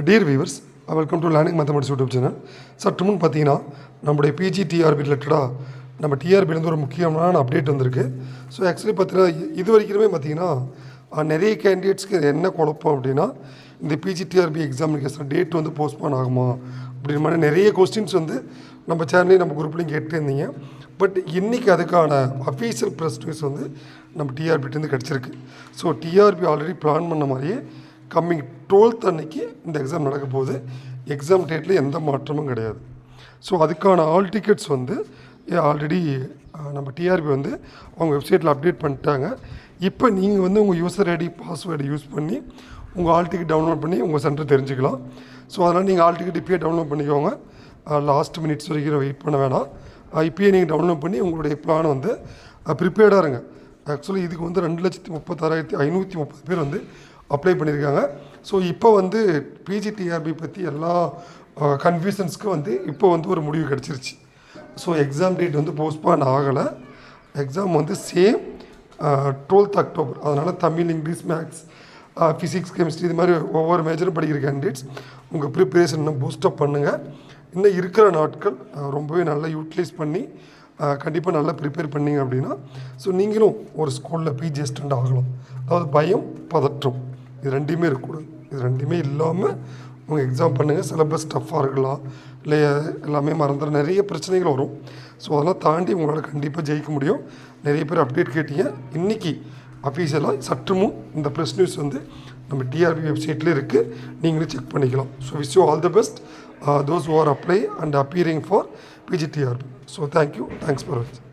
Dear viewers, welcome to learning mathematics YouTube channel. சற்று முன் பார்த்தீங்கன்னா நம்முடைய பிஜி டிஆர்பி ரிலேட்டடாக நம்ம டிஆர்பிலேருந்து ஒரு முக்கியமான அப்டேட் வந்திருக்கு. ஸோ ஆக்சுவலி பார்த்தீங்கன்னா இது வரைக்குமே பார்த்தீங்கன்னா நிறைய கேண்டிடேட்ஸ்க்கு என்ன குழப்பம் அப்படின்னா, இந்த பிஜி டிஆர்பி எக்ஸாமினேஷன் டேட் வந்து போஸ்ட்போன் ஆகுமா அப்படின்ற மாதிரி நிறைய கொஸ்டின்ஸ் வந்து நம்ம சேனல்லையும் நம்ம குரூப்லையும் கேட்டுருந்தீங்க. பட் இன்றைக்கி அதுக்கான அஃபீஷியல் ப்ரெஸ் நியூஸ் வந்து நம்ம டிஆர்பிட்டேருந்து கிடச்சிருக்கு. ஸோ டிஆர்பி ஆல்ரெடி பிளான் பண்ண மாதிரியே கம்மிங் 12th அன்னைக்கு இந்த எக்ஸாம் நடக்க போகுது. எக்ஸாம் டேட்டில் எந்த மாற்றமும் கிடையாது. ஸோ அதுக்கான ஆல் டிக்கெட்ஸ் வந்து ஆல்ரெடி நம்ம டிஆர்பி வந்து அவங்க வெப்சைட்டில் அப்டேட் பண்ணிட்டாங்க. இப்போ நீங்கள் வந்து உங்கள் யூசர் ஐடி பாஸ்வேர்டு யூஸ் பண்ணி உங்கள் ஆல் டிக்கெட் டவுன்லோட் பண்ணி உங்கள் சென்டர் தெரிஞ்சுக்கலாம். ஸோ அதனால் நீங்கள் ஆல் டிக்கெட் இப்போயே டவுன்லோட் பண்ணிக்கோங்க. லாஸ்ட் மினிட்ஸ் வரைக்கும் வெயிட் பண்ண வேணாம். இப்போயே நீங்கள் டவுன்லோட் பண்ணி உங்களுடைய பிளான் வந்து ப்ரிப்பேர்டாக இருங்க. ஆக்சுவலி இதுக்கு வந்து 2,36,530 பேர் வந்து அப்ளை பண்ணியிருக்காங்க. ஸோ இப்போ வந்து பிஜிடிஆர்பி பற்றி எல்லா கன்ஃபியூஷன்ஸ்க்கும் வந்து இப்போ வந்து ஒரு முடிவு கிடச்சிருச்சு. ஸோ எக்ஸாம் டேட் வந்து போஸ்ட்பான் ஆகலை. எக்ஸாம் வந்து சேம் 12th அக்டோபர். அதனால் Tamil, English, maths, physics, chemistry இது மாதிரி ஒவ்வொரு மேஜரும் படிக்கிற கேண்டிடேட்ஸ் உங்கள் ப்ரிப்பரேஷன் இன்னும் பூஸ்டப் பண்ணுங்கள். இன்னும் இருக்கிற நாட்கள் ரொம்பவே நல்லா யூட்டிலைஸ் பண்ணி கண்டிப்பாக நல்லா ப்ரிப்பேர் பண்ணிங்க அப்படின்னா ஸோ நீங்களும் ஒரு ஸ்கூலில் பிஜி அசிஸ்டண்ட் ஆகலாம். அதாவது பயம், பதற்றம் இது ரெண்டுமே இருக்கக்கூடாது. இது ரெண்டுமே இல்லாமல் உங்கள் எக்ஸாம் பண்ணுங்கள். சிலபஸ் டஃப்பாக இருக்கலாம், இல்லை எல்லாமே மறந்துட நிறைய பிரச்சனைகள் வரும். ஸோ அதெல்லாம் தாண்டி உங்களால் கண்டிப்பாக ஜெயிக்க முடியும். நிறைய பேர் அப்டேட் கேட்டீங்க. இன்றைக்கி அஃபீஷியலாக சற்று முன் இந்த ப்ரெஸ் நியூஸ் வந்து நம்ம டிஆர்பி வெப்சைட்லேயே இருக்குது. நீங்களும் செக் பண்ணிக்கலாம். So wish you all the best those who are applying and appearing for PGTRB. So thank you. Thanks for watching.